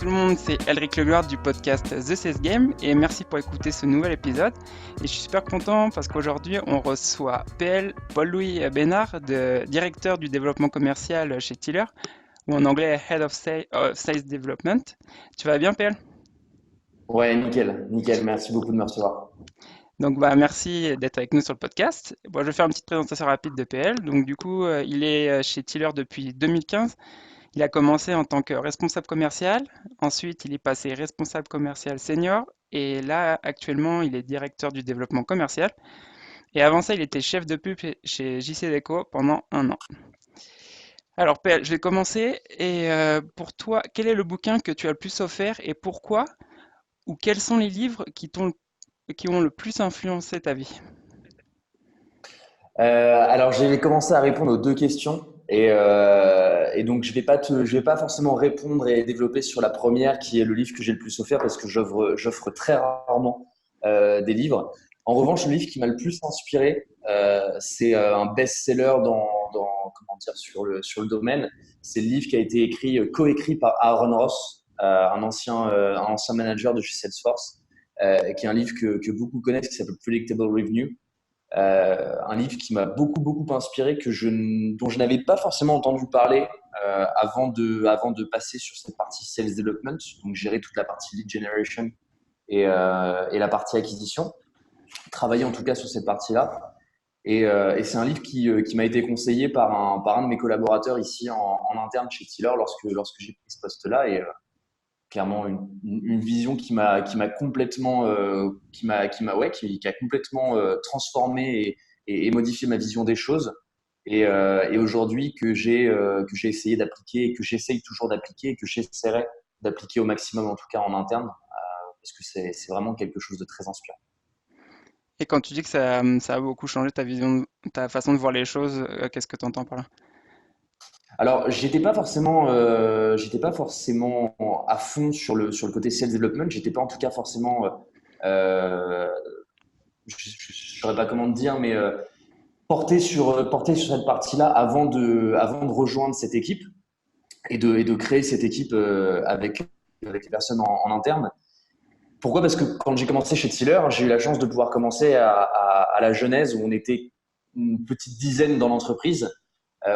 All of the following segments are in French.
tout le monde, c'est Elric Legloire du podcast The Sales Game et merci pour écouter ce nouvel épisode. Et je suis super content parce qu'aujourd'hui on reçoit PL, Paul-Louis Bénard, directeur du développement commercial chez Tiller, ou en anglais Head of Sales Development. Tu vas bien PL? Ouais, nickel, nickel. Merci beaucoup de me recevoir. Donc merci d'être avec nous sur le podcast. Bon, je vais faire une petite présentation rapide de PL. Donc du coup, il est chez Tiller depuis 2015. Il a commencé en tant que responsable commercial, ensuite il est passé responsable commercial senior et là actuellement il est directeur du développement commercial. Et avant ça il était chef de pub chez JC Deco pendant un an. Alors PL, je vais commencer et pour toi, quel est le bouquin que tu as le plus offert et pourquoi? Ou quels sont les livres qui ont le plus influencé ta vie? Alors, j'ai commencé à répondre aux deux questions et donc je vais pas forcément répondre et développer sur la première qui est le livre que j'ai le plus offert parce que j'offre très rarement des livres. En revanche, le livre qui m'a le plus inspiré, c'est un best-seller comment dire sur le domaine. C'est le livre qui a été coécrit par Aaron Ross, un ancien manager de chez Salesforce, qui est un livre que beaucoup connaissent qui s'appelle Predictable Revenue. Un livre qui m'a beaucoup inspiré, dont je n'avais pas forcément entendu parler avant de passer sur cette partie sales development, donc gérer toute la partie lead generation et la partie acquisition, travailler en tout cas sur cette partie-là. Et c'est un livre qui m'a été conseillé par un de mes collaborateurs ici en interne chez Tiller lorsque j'ai pris ce poste-là. Et clairement une vision qui m'a complètement qui a complètement transformé et modifié ma vision des choses et aujourd'hui que j'ai essayé d'appliquer et que j'essaye toujours d'appliquer et que j'essaierai d'appliquer au maximum en tout cas en interne parce que c'est vraiment quelque chose de très inspirant. Et quand tu dis que ça a beaucoup changé ta vision, ta façon de voir les choses, qu'est-ce que tu entends par là? Alors, j'étais pas forcément à fond sur le côté self development. J'étais pas en tout cas forcément, je saurais pas comment te dire, mais porté sur cette partie-là avant de rejoindre cette équipe et de créer cette équipe avec les personnes en interne. Pourquoi? Parce que quand j'ai commencé chez Tiller, j'ai eu la chance de pouvoir commencer à la genèse où on était une petite dizaine dans l'entreprise.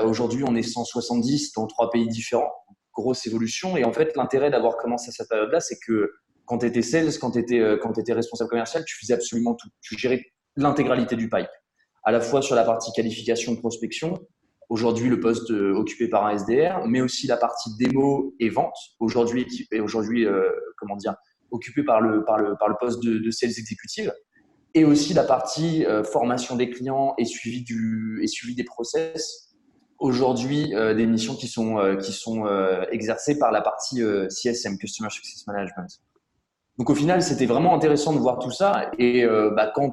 Aujourd'hui, on est 170 dans 3 pays différents. Grosse évolution. Et en fait, l'intérêt d'avoir commencé à cette période-là, c'est que quand tu étais sales, quand tu étais responsable commercial, tu faisais absolument tout. Tu gérais l'intégralité du pipe. À la fois sur la partie qualification, prospection, aujourd'hui le poste occupé par un SDR, mais aussi la partie démo et vente, aujourd'hui comment dire, occupé par le poste de sales exécutive, et aussi la partie formation des clients et suivi des process. Aujourd'hui, des missions qui sont exercées par la partie CSM, Customer Success Management. Donc au final, c'était vraiment intéressant de voir tout ça. Et quand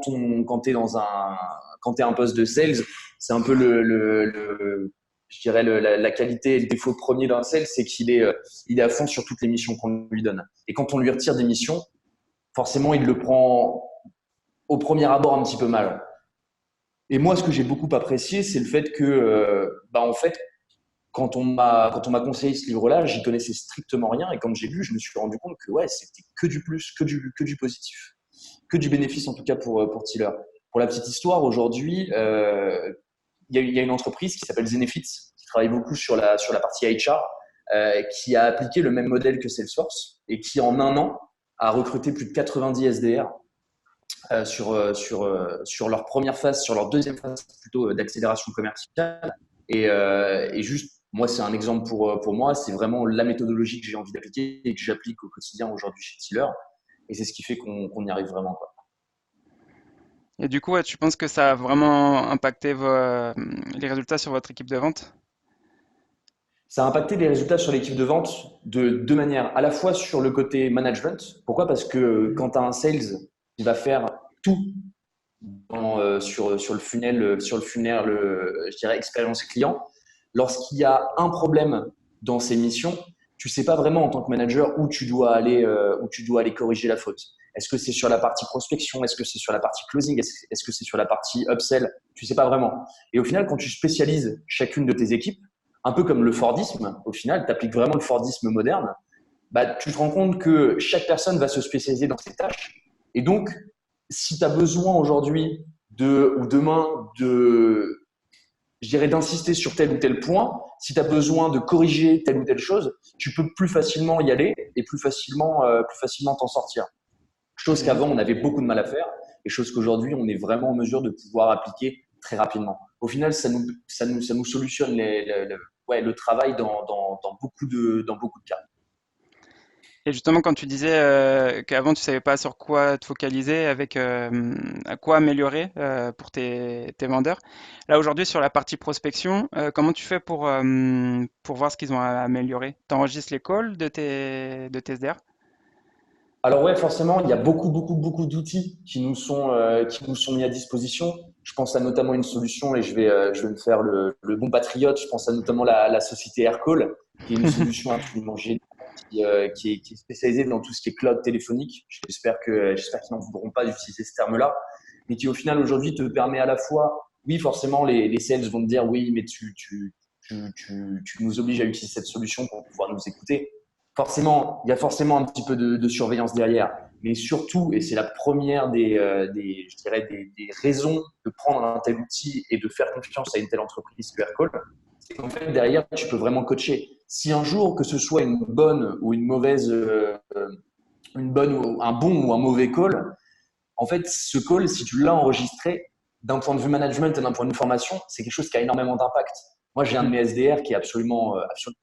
t'es un poste de sales, c'est un peu je dirais la qualité et le défaut premier d'un sales, c'est il est à fond sur toutes les missions qu'on lui donne. Et quand on lui retire des missions, forcément, il le prend au premier abord un petit peu mal. Et moi, ce que j'ai beaucoup apprécié, c'est le fait que, en fait, quand on m'a conseillé ce livre-là, j'y connaissais strictement rien. Et quand j'ai lu, je me suis rendu compte que ouais, c'était que du plus, que du positif, que du bénéfice en tout cas pour Tiller. Pour la petite histoire, aujourd'hui, il y a une entreprise qui s'appelle Zenefits, qui travaille beaucoup sur la partie HR, qui a appliqué le même modèle que Salesforce et qui en un an a recruté plus de 90 SDR sur leur première phase, sur leur deuxième phase plutôt d'accélération commerciale. Et juste, moi, c'est un exemple pour moi. C'est vraiment la méthodologie que j'ai envie d'appliquer et que j'applique au quotidien aujourd'hui chez Tiller. Et c'est ce qui fait qu'on y arrive vraiment, quoi. Et du coup, ouais, tu penses que ça a vraiment impacté les résultats sur votre équipe de vente? Ça a impacté les résultats sur l'équipe de vente de deux manières. À la fois sur le côté management. Pourquoi? Parce que quand tu as un sales qui va faire tout sur le funnel, je dirais expérience client, lorsqu'il y a un problème dans ces missions, tu sais pas vraiment en tant que manager où tu dois aller corriger la faute. Est-ce que c'est sur la partie prospection? Est-ce que c'est sur la partie closing? Est-ce que c'est sur la partie upsell? Tu sais pas vraiment. Et au final, quand tu spécialises chacune de tes équipes, un peu comme le Fordisme, au final, tu appliques vraiment le Fordisme moderne. bah, tu te rends compte que chaque personne va se spécialiser dans ses tâches. Et donc, si tu as besoin aujourd'hui ou demain je dirais, d'insister sur tel ou tel point, si tu as besoin de corriger telle ou telle chose, tu peux plus facilement y aller et plus facilement t'en sortir. Chose Ok. qu'avant, on avait beaucoup de mal à faire et chose qu'aujourd'hui, on est vraiment en mesure de pouvoir appliquer très rapidement. Au final, ça nous solutionne ouais, le travail dans beaucoup de cas. Et justement, quand tu disais qu'avant tu savais pas sur quoi te focaliser, avec à quoi améliorer pour tes vendeurs, là aujourd'hui sur la partie prospection, comment tu fais pour voir ce qu'ils ont à améliorer? Tu enregistres les calls de tes SDR? Alors ouais, forcément, il y a beaucoup d'outils qui nous sont mis à disposition. Je pense à notamment une solution et je vais me faire le bon patriote. Je pense à notamment la société Aircall, qui est une solution absolument géniale, qui est spécialisée dans tout ce qui est cloud téléphonique. J'espère qu'ils n'en voudront pas d'utiliser ce terme-là, mais qui au final aujourd'hui te permet à la fois, oui, forcément, les sales vont te dire oui, mais tu nous obliges à utiliser cette solution pour pouvoir nous écouter. Forcément, il y a forcément un petit peu de surveillance derrière, mais surtout, et c'est la première je dirais des raisons de prendre un tel outil et de faire confiance à une telle entreprise que Aircall, c'est qu'en fait, derrière, tu peux vraiment coacher. Si un jour, que ce soit une bonne ou une mauvaise, un bon ou un mauvais call, en fait, ce call, si tu l'as enregistré, d'un point de vue management et d'un point de vue formation, c'est quelque chose qui a énormément d'impact. Moi, j'ai un de mes SDR qui est absolument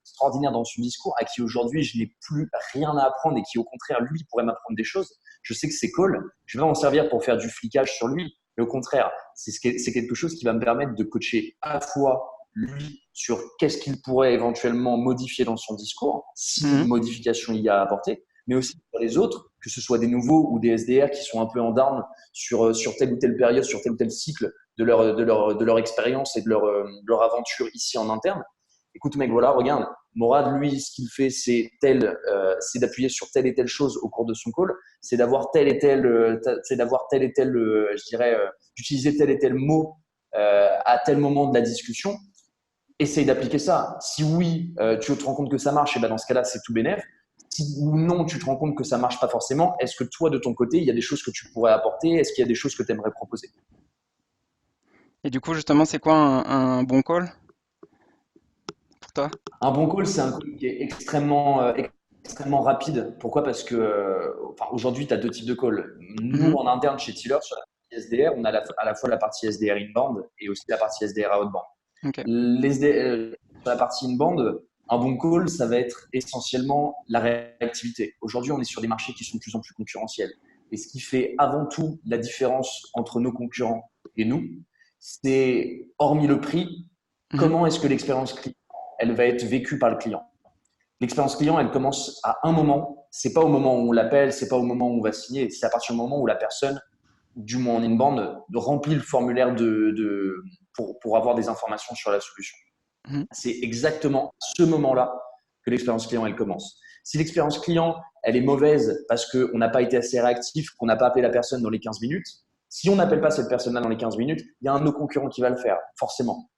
extraordinaire dans son discours, à qui aujourd'hui, je n'ai plus rien à apprendre et qui, au contraire, lui, pourrait m'apprendre des choses. Je sais que ces calls, je vais en servir pour faire du flicage sur lui. Mais au contraire, c'est quelque chose qui va me permettre de coacher à la fois lui sur qu'est-ce qu'il pourrait éventuellement modifier dans son discours, si Mhm. modification il y a à apporter, mais aussi pour les autres, que ce soit des nouveaux ou des SDR qui sont un peu en down sur telle ou telle période, sur tel ou tel cycle de leur expérience et de leur aventure ici en interne. Écoute mec, voilà, regarde, Morad, lui, ce qu'il fait, c'est d'appuyer sur telle et telle chose au cours de son call, c'est d'avoir tel et tel, je dirais, d'utiliser tel et tel mot à tel moment de la discussion. Essaye d'appliquer ça. Si oui, tu te rends compte que ça marche, et ben dans ce cas-là, c'est tout bénef. Si ou non, tu te rends compte que ça marche pas forcément, est-ce que toi, de ton côté, il y a des choses que tu pourrais apporter? Est-ce qu'il y a des choses que tu aimerais proposer? Et du coup, justement, c'est quoi un bon call pour toi? Un bon call, c'est un call qui est extrêmement rapide. Pourquoi? Parce que enfin, aujourd'hui, tu as deux types de calls. Nous, Mhm. en interne chez Tiller, sur la partie SDR, on a à la fois la partie SDR inbound et aussi la partie SDR outbound. Ok. Sur la partie inbound, un bon call, ça va être essentiellement la réactivité. Aujourd'hui, on est sur des marchés qui sont de plus en plus concurrentiels. Et ce qui fait avant tout la différence entre nos concurrents et nous, c'est, hormis le prix, Mhm. comment est-ce que l'expérience client, elle va être vécue par le client. L'expérience client, elle commence à un moment. C'est pas au moment où on l'appelle, c'est pas au moment où on va signer. C'est à partir du moment où la personne, du moins en inbound, remplit le formulaire pour avoir des informations sur la solution. Mhm. C'est exactement à ce moment-là que l'expérience client, elle commence. Si l'expérience client, elle est mauvaise parce qu'on n'a pas été assez réactif, qu'on n'a pas appelé la personne dans les 15 minutes, si on n'appelle pas cette personne-là dans les 15 minutes, il y a un de nos concurrents qui va le faire, forcément.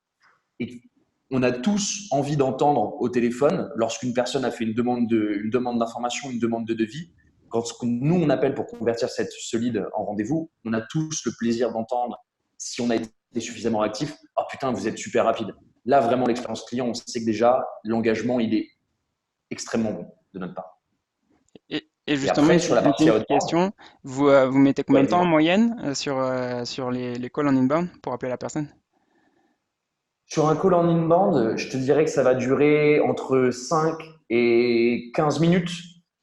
Et on a tous envie d'entendre au téléphone, lorsqu'une personne a fait une demande d'information, une demande de devis, quand nous, on appelle pour convertir ce lead en rendez-vous, on a tous le plaisir d'entendre, si on a été suffisamment réactif, oh putain, vous êtes super rapide. Là, vraiment, l'expérience client, on sait que déjà, l'engagement, il est extrêmement bon de notre part. Et Et justement, après, j'ai sur la j'ai partie une petite outbound, question. Vous mettez combien ouais, de temps en dis-moi. moyenne sur les calls en inbound pour appeler la personne? Sur un call en inbound, je te dirais que ça va durer entre 5 et 15 minutes.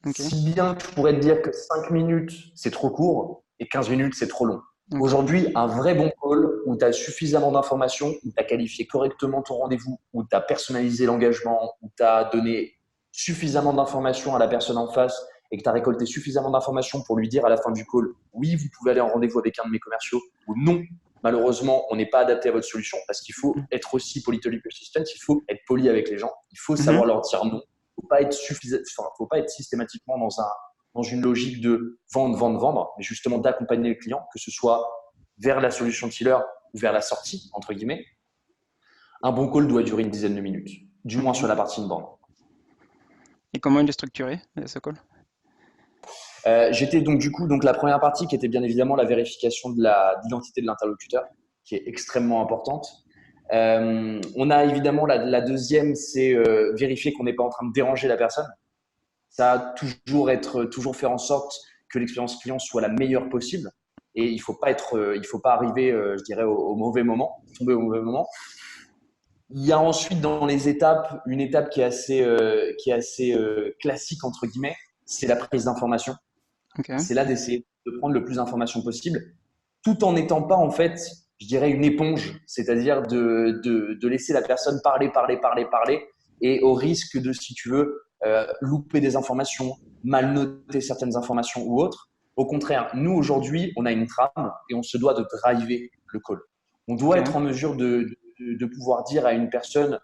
Ok, Si bien que je pourrais te dire que 5 minutes, c'est trop court et 15 minutes, c'est trop long. ok. Aujourd'hui, un vrai bon call où tu as suffisamment d'informations, où tu as qualifié correctement ton rendez-vous, où tu as personnalisé l'engagement, où tu as donné suffisamment d'informations à la personne en face et que tu as récolté suffisamment d'informations pour lui dire à la fin du call, oui, vous pouvez aller en rendez-vous avec un de mes commerciaux, ou non, malheureusement, on n'est pas adapté à votre solution parce qu'il faut être aussi polytonique persistent, il faut être poli avec les gens, il faut Mhm. savoir leur dire non. Faut pas être systématiquement dans une logique de vendre, mais justement d'accompagner le client, que ce soit vers la solution Tiller ou vers la sortie, entre guillemets. Un bon call doit durer une dizaine de minutes, du moins Ok. sur la partie inbound. Et comment il est structuré, ce call? J'étais donc du coup la première partie qui était bien évidemment la vérification de d'identité de l'interlocuteur, qui est extrêmement importante. On a évidemment la deuxième, c'est vérifier qu'on n'est pas en train de déranger la personne. Ça, toujours faire en sorte que l'expérience client soit la meilleure possible. Et il faut pas arriver, je dirais, au mauvais moment, tomber au mauvais moment. Il y a ensuite dans les étapes une étape qui est assez classique entre guillemets, c'est la prise d'information. Ok. C'est là d'essayer de prendre le plus d'informations possible, tout en n'étant pas en fait, je dirais, une éponge, c'est-à-dire de laisser la personne parler, et au risque de, si tu veux, louper des informations, mal noter certaines informations ou autres. Au contraire, nous aujourd'hui, on a une trame et on se doit de driver le call. On doit Ok. être en mesure de pouvoir dire à une personne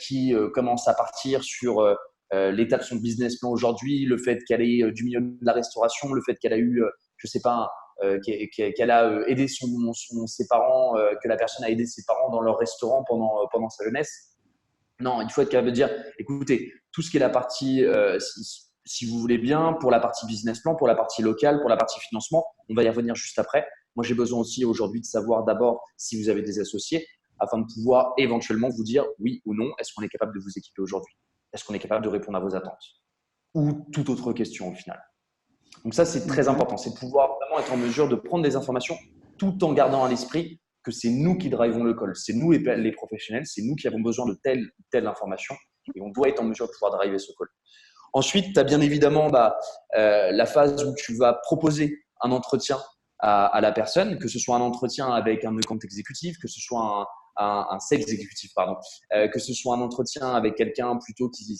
qui commence à partir sur l'état de son business plan aujourd'hui, le fait qu'elle est du milieu de la restauration, le fait qu'elle a eu, je sais pas, qu'elle a aidé ses parents, que la personne a aidé ses parents dans leur restaurant pendant sa jeunesse. Non, il faut être capable de dire, écoutez, tout ce qui est la partie, si vous voulez bien, pour la partie business plan, pour la partie locale, pour la partie financement, on va y revenir juste après. Moi, j'ai besoin aussi aujourd'hui de savoir d'abord si vous avez des associés afin de pouvoir éventuellement vous dire oui ou non, est-ce qu'on est capable de vous équiper aujourd'hui? Est-ce qu'on est capable de répondre à vos attentes? Ou toute autre question au final. Donc ça, c'est très Ok. important. C'est de pouvoir vraiment être en mesure de prendre des informations tout en gardant à l'esprit que c'est nous qui drivons le call. C'est nous les professionnels, c'est nous qui avons besoin de telle information et on doit être en mesure de pouvoir driver ce call. Ensuite, tu as bien évidemment la phase où tu vas proposer un entretien à la personne, que ce soit un entretien avec un compte exécutif, que ce soit un sales exécutif, pardon, que ce soit un entretien avec quelqu'un plutôt qui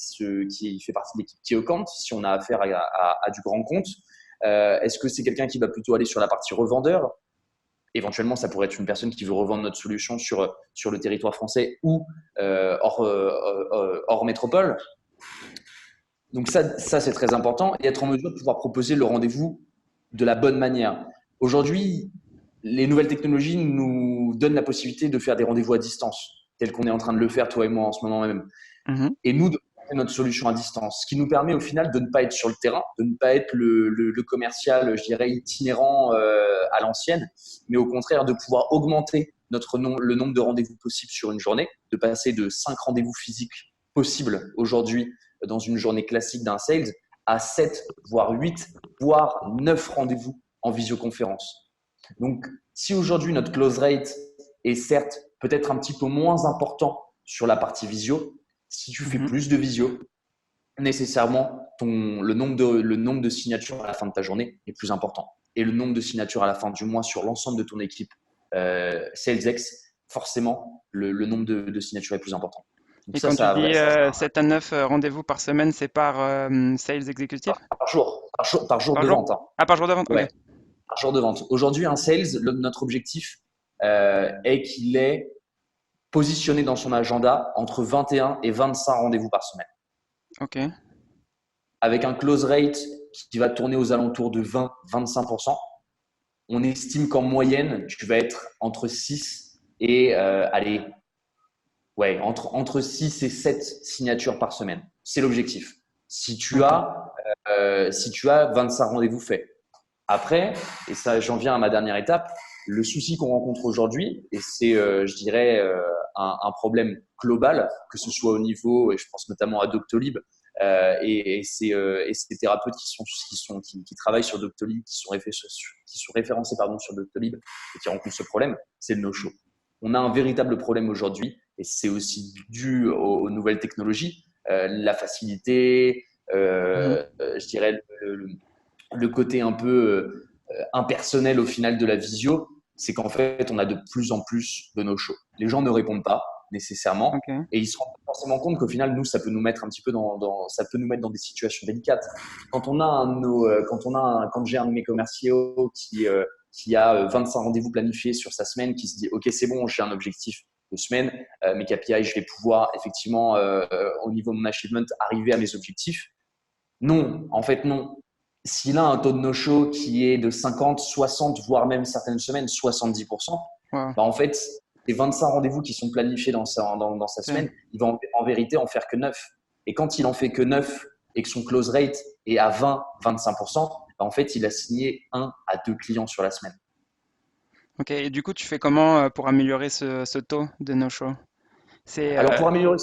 fait partie de l'équipe key account, si on a affaire à du grand compte. Est-ce que c'est quelqu'un qui va plutôt aller sur la partie revendeur? Éventuellement, ça pourrait être une personne qui veut revendre notre solution sur le territoire français ou hors métropole. Donc ça c'est très important et être en mesure de pouvoir proposer le rendez-vous de la bonne manière. Aujourd'hui, les nouvelles technologies nous donnent la possibilité de faire des rendez-vous à distance, tel qu'on est en train de le faire toi et moi en ce moment même. Mhm. Et nous, de proposer notre solution à distance, ce qui nous permet au final de ne pas être sur le terrain, de ne pas être le commercial, je dirais, itinérant à l'ancienne, mais au contraire de pouvoir augmenter le nombre de rendez-vous possibles sur une journée, de passer de 5 rendez-vous physiques possibles aujourd'hui dans une journée classique d'un sales à 7, voire 8, voire 9 rendez-vous en visioconférence. Donc, si aujourd'hui notre close rate est certes peut-être un petit peu moins important sur la partie visio, si tu fais Mhm. plus de visio, nécessairement le nombre de signatures à la fin de ta journée est plus important. Et le nombre de signatures à la fin du mois sur l'ensemble de ton équipe SalesX, forcément, le nombre de signatures est plus important. Donc Et quand tu ça, dis ça 7 à 9 rendez-vous par semaine, c'est par sales exécutif? par jour Par de jour? vente. Hein. Ah, par jour de vente, ok. Ouais, par jour de vente. Aujourd'hui, un sales, notre objectif est qu'il est positionné dans son agenda entre 21 et 25 rendez-vous par semaine. Ok. Avec un close rate qui va tourner aux alentours de 20-25%, on estime qu'en moyenne, tu vas être entre 6 et allez, ouais, entre 6 et 7 signatures par semaine. C'est l'objectif. Ok. Si tu as 25 rendez-vous faits. Après, et ça, j'en viens à ma dernière étape, le souci qu'on rencontre aujourd'hui, et c'est, je dirais, un problème global, que ce soit au niveau, et je pense notamment à Doctolib, et ces thérapeutes qui travaillent sur Doctolib, qui sont référencés pardon, sur Doctolib et qui rencontrent ce problème, c'est le no-show. On a un véritable problème aujourd'hui, et c'est aussi dû aux nouvelles technologies, la facilité, Mhm. je dirais le côté un peu impersonnel au final de la visio, c'est qu'en fait, on a de plus en plus de no-shows. Les gens ne répondent pas nécessairement Ok. et ils se rendent pas forcément compte qu'au final, nous, ça peut nous mettre un petit peu ça peut nous mettre dans des situations délicates. Quand j'ai un de mes commerciaux qui a 25 rendez-vous planifiés sur sa semaine, qui se dit, OK, c'est bon, j'ai un objectif de semaine, mes KPI, je vais pouvoir effectivement, au niveau de mon achievement, arriver à mes objectifs. Non, en fait, non. S'il a un taux de no-show qui est de 50, 60, voire même certaines semaines 70%, Wow. bah en fait, les 25 rendez-vous qui sont planifiés dans sa Ok. semaine, il va en vérité en faire que 9. Et quand il en fait que 9 et que son close rate est à 20-25%, bah, en fait, il a signé 1 à 2 clients sur la semaine. Ok, et du coup, tu fais comment pour améliorer ce taux de no-show? C'est Alors, pour améliorer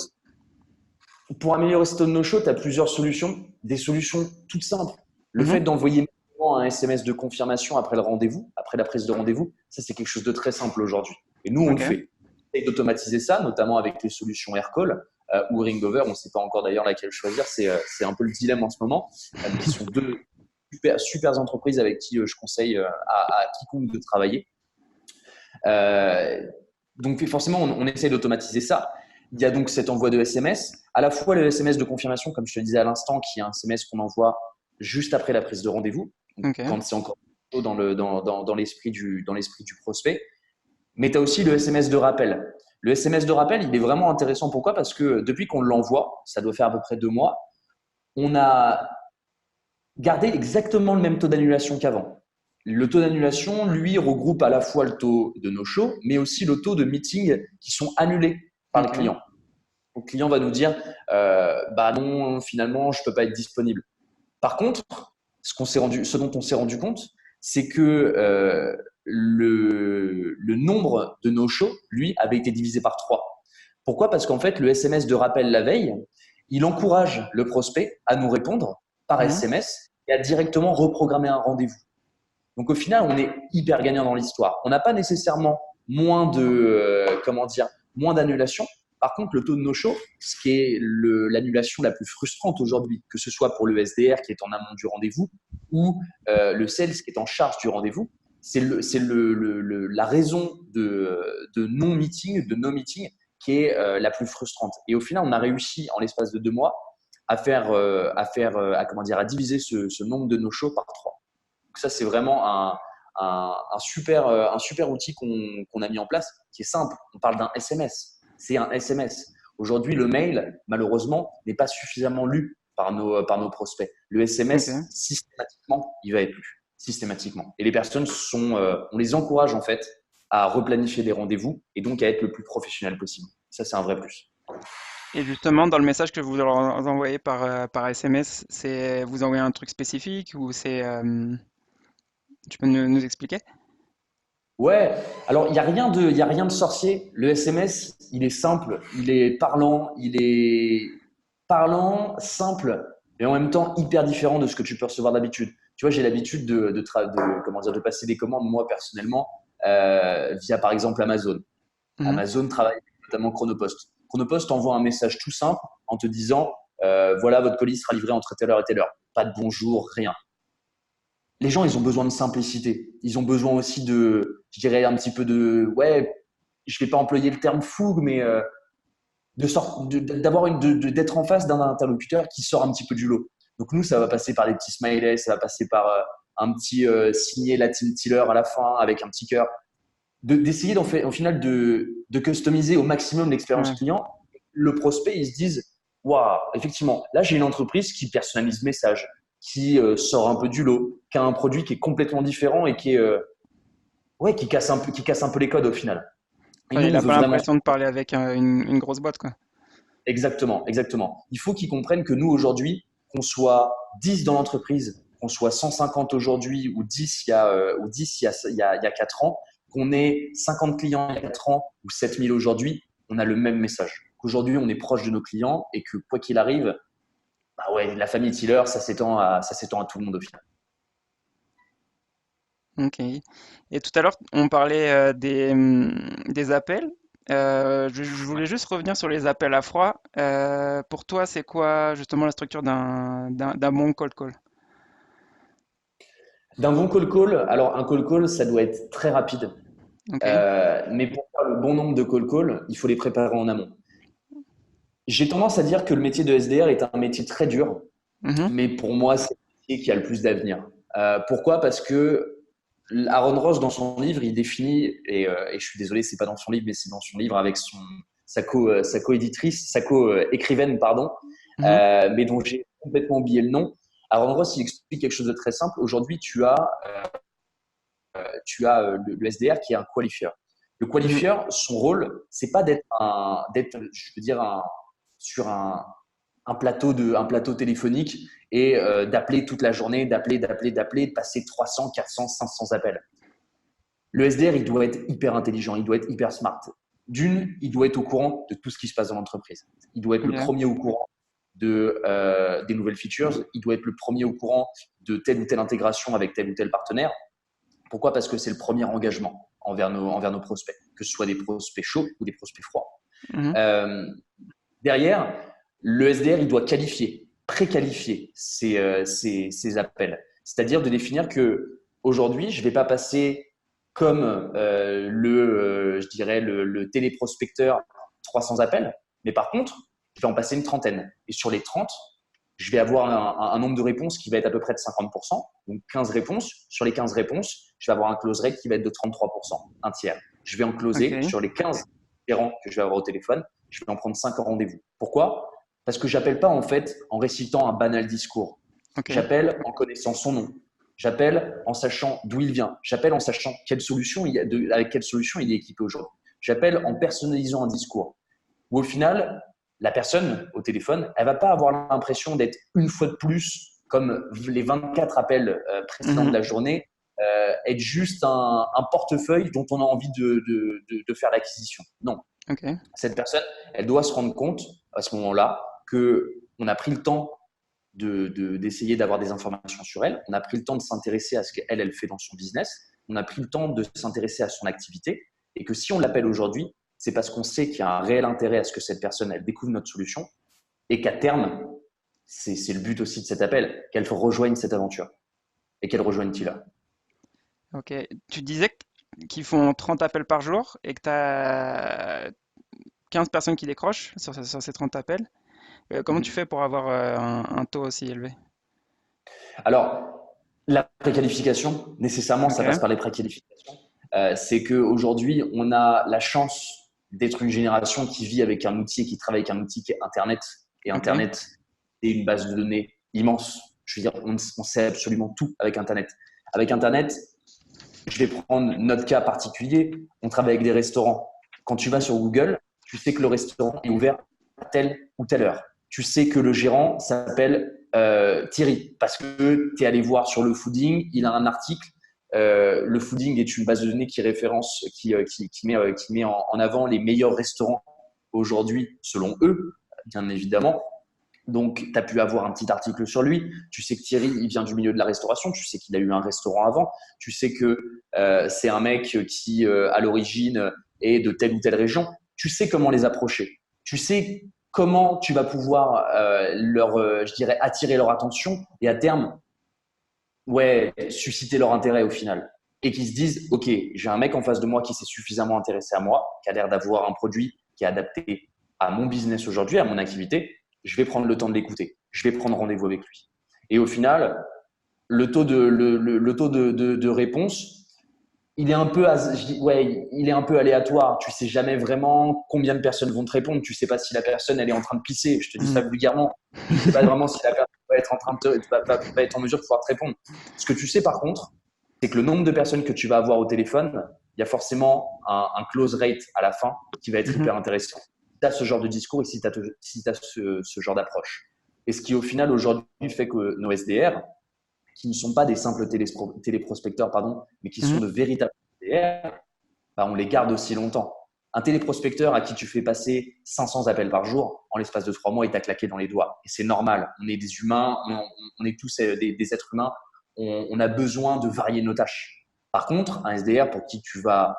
ce taux de no-show, tu as plusieurs solutions. Des solutions toutes simples. Le mhm, fait d'envoyer un SMS de confirmation après le rendez-vous, après la prise de rendez-vous, ça, c'est quelque chose de très simple aujourd'hui. Et nous, on le ok. fait. On essaye d'automatiser ça, notamment avec les solutions Aircall ou Ringover. On ne sait pas encore d'ailleurs laquelle choisir. C'est un peu le dilemme en ce moment, qui sont deux super entreprises avec qui je conseille à quiconque de travailler. Euh, donc forcément, on essaie d'automatiser ça. Il y a donc cet envoi de SMS, à la fois le SMS de confirmation, comme je te le disais à l'instant, qui est un SMS qu'on envoie juste après la prise de rendez-vous, Ok. quand c'est encore chaud dans l'esprit du prospect. Mais tu as aussi le SMS de rappel. Le SMS de rappel, il est vraiment intéressant. Pourquoi? Parce que depuis qu'on l'envoie, ça doit faire à peu près 2 mois, on a gardé exactement le même taux d'annulation qu'avant. Le taux d'annulation, lui, regroupe à la fois le taux de no-show, mais aussi le taux de meetings qui sont annulés par le Ok. client. Le client va nous dire, bah non, finalement, je peux pas être disponible. Par contre, ce dont on s'est rendu compte, c'est que le nombre de no-show, lui, avait été divisé par 3. Pourquoi? Parce qu'en fait, le SMS de rappel la veille, il encourage le prospect à nous répondre par mhm, SMS et à directement reprogrammer un rendez-vous. Donc au final, on est hyper gagnant dans l'histoire. On n'a pas nécessairement moins d'annulations. Par contre, le taux de no-show, ce qui est l'annulation la plus frustrante aujourd'hui, que ce soit pour le SDR qui est en amont du rendez-vous ou le sales qui est en charge du rendez-vous, c'est la raison de non-meeting, de no-meeting qui est la plus frustrante. Et au final, on a réussi en l'espace de 2 mois à diviser ce nombre de no-show par 3. Donc ça, c'est vraiment un super outil qu'on a mis en place, qui est simple. On parle d'un SMS. C'est un SMS. Aujourd'hui, le mail, malheureusement, n'est pas suffisamment lu par nos prospects. Le SMS, ok. systématiquement, il va être lu. Systématiquement. Et les personnes on les encourage en fait à replanifier des rendez-vous et donc à être le plus professionnel possible. Ça, c'est un vrai plus. Et justement, dans le message que vous leur envoyez par SMS, c'est vous envoyez un truc spécifique ou c'est tu peux nous expliquer? Ouais, alors il y a rien de sorcier. Le SMS, il est simple, il est parlant, simple, et en même temps hyper différent de ce que tu peux recevoir d'habitude. Tu vois, j'ai l'habitude de passer des commandes moi personnellement via par exemple Amazon. Mhm, Amazon travaille avec notamment Chronopost. Chronopost envoie un message tout simple en te disant voilà, votre colis sera livré entre telle heure et telle heure. Pas de bonjour, rien. Les gens, ils ont besoin de simplicité. Ils ont besoin aussi je dirais, un petit peu ouais, je vais pas employer le terme fougue, mais d'être en face d'un interlocuteur qui sort un petit peu du lot. Donc nous, ça va passer par des petits smileys, ça va passer par un petit signé Latin Tiller à la fin avec un petit cœur. D'essayer au final de customiser au maximum l'expérience ouais. client. Le prospect, il se dise, waouh, effectivement, là j'ai une entreprise qui personnalise le message, qui sort un peu du lot, qui a un produit qui est complètement différent et ouais, qui casse un peu les codes au final. Et Ouais, nous, il on a veut pas vraiment. l'impression de parler avec une grosse boîte, quoi. Exactement, exactement. Il faut qu'ils comprennent que nous, aujourd'hui, qu'on soit 10 dans l'entreprise, qu'on soit 150 aujourd'hui ou 10 il y a 4 ans, qu'on ait 50 clients il y a 4 ans ou 7000 aujourd'hui, on a le même message. Qu'aujourd'hui, on est proche de nos clients et que quoi qu'il arrive, bah ouais, la famille Tiller, ça s'étend à tout le monde au final. Ok. Et tout à l'heure, on parlait des appels. Je voulais juste revenir sur les appels à froid. Pour toi, c'est quoi justement la structure d'un bon cold call? D'un bon call call, alors un call call, ça doit être très rapide. Ok. Mais pour faire le bon nombre de call calls, il faut les préparer en amont. J'ai tendance à dire que le métier de SDR est un métier très dur, Mhm. mais pour moi, c'est le métier qui a le plus d'avenir. Pourquoi? Parce que Aaron Ross, dans son livre, il définit, et je suis désolé, c'est pas dans son livre, mais c'est dans son livre avec sa co-éditrice, sa co-écrivaine, pardon, Mhm. mais dont j'ai complètement oublié le nom. Aaron Ross, il explique quelque chose de très simple. Aujourd'hui, tu as le SDR qui est un qualifier. Le Mhm. qualifier, son rôle, c'est pas d'être, je veux dire, sur un plateau téléphonique et d'appeler toute la journée, d'appeler, de passer 300, 400, 500 appels. Le SDR, il doit être hyper intelligent, il doit être hyper smart. D'une, il doit être au courant de tout ce qui se passe dans l'entreprise. Il doit être le Ok. premier au courant des nouvelles features. Il doit être le premier au courant de telle ou telle intégration avec tel ou tel partenaire. Pourquoi? Parce que c'est le premier engagement envers nos prospects, que ce soit des prospects chauds ou des prospects froids. Mhm. Euh, Derrière, le SDR, il doit qualifier, préqualifier ces appels. C'est-à-dire de définir que aujourd'hui, je ne vais pas passer comme je dirais le téléprospecteur 300 appels, mais par contre, je vais en passer une trentaine. Et sur les 30, je vais avoir un nombre de réponses qui va être à peu près de 50%, donc 15 réponses. Sur les 15 réponses, je vais avoir un close rate qui va être de 33%, un tiers. Je vais en closer Ok. sur les 15 gérants que je vais avoir au téléphone, je vais en prendre 5 en rendez-vous. Pourquoi? Parce que j'appelle pas en fait en récitant un banal discours. Ok. J'appelle en connaissant son nom. J'appelle en sachant d'où il vient. J'appelle en sachant avec quelle solution il est équipé aujourd'hui. J'appelle en personnalisant un discours. Où au final, la personne au téléphone, elle va pas avoir l'impression d'être une fois de plus, comme les 24 appels précédents de Mhm. la journée, être juste un portefeuille dont on a envie de faire l'acquisition. Non, Ok. cette personne, elle doit se rendre compte à ce moment-là que on a pris le temps d'essayer d'avoir des informations sur elle, on a pris le temps de s'intéresser à ce qu'elle elle fait dans son business, on a pris le temps de s'intéresser à son activité, et que si on l'appelle aujourd'hui, c'est parce qu'on sait qu'il y a un réel intérêt à ce que cette personne elle découvre notre solution, et qu'à terme, c'est le but aussi de cet appel, qu'elle rejoigne cette aventure et qu'elle rejoigne Tila. Ok. Tu disais qu'ils font 30 appels par jour et que tu as 15 personnes qui décrochent sur ces 30 appels. Comment tu Mhm. fais pour avoir un taux aussi élevé? Alors, la préqualification, nécessairement, ça passe Ok. par les préqualifications. C'est qu'aujourd'hui, on a la chance d'être une génération qui vit avec un outil et qui travaille avec un outil qui est Internet. Et Ok. Internet, c'est une base de données immense. Je veux dire, on sait absolument tout avec Internet. Avec Internet, je vais prendre notre cas particulier. On travaille avec des restaurants. Quand tu vas Mhm. sur Google, tu sais que le restaurant est ouvert à telle ou telle heure. Tu sais que le gérant s'appelle Thierry parce que tu es allé voir sur le fooding, il a un article. Le fooding est une base de données qui référence, qui met en avant les meilleurs restaurants aujourd'hui selon eux, bien évidemment. Donc, tu as pu avoir un petit article sur lui. Tu sais que Thierry, il vient du milieu de la restauration. Tu sais qu'il a eu un restaurant avant. Tu sais que c'est un mec qui, à l'origine, est de telle ou telle région. Tu sais comment les approcher. Tu sais comment tu vas pouvoir je dirais, attirer leur attention et à terme, ouais, susciter leur intérêt au final. Et qu'ils se disent, OK, j'ai un mec en face de moi qui s'est suffisamment intéressé à moi, qui a l'air d'avoir un produit qui est adapté à mon business aujourd'hui, à mon activité. Je vais prendre le temps de l'écouter. Je vais prendre rendez-vous avec lui. Et au final, le taux de réponse, il est un peu, ouais, il est un peu aléatoire. Tu sais jamais vraiment combien de personnes vont te répondre. Tu sais pas si la personne elle est en train de pisser. Je te dis ça Mhm. vulgairement. Tu sais pas vraiment si la personne va être en train va être en mesure de pouvoir te répondre. Ce que tu sais par contre, c'est que le nombre de personnes que tu vas avoir au téléphone, il y a forcément un close rate à la fin qui va être Mhm. hyper intéressant. Si tu as ce genre de discours et si tu as, ce genre d'approche. Et ce qui au final aujourd'hui fait que nos SDR, qui ne sont pas des simples téléprospecteurs, pardon, mais qui sont Mhm. de véritables SDR, bah, on les garde aussi longtemps. Un téléprospecteur à qui tu fais passer 500 appels par jour, en l'espace de 3 mois, il t'a claqué dans les doigts. Et c'est normal. On est des humains, on est tous des êtres humains. On a besoin de varier nos tâches. Par contre, un SDR pour qui tu vas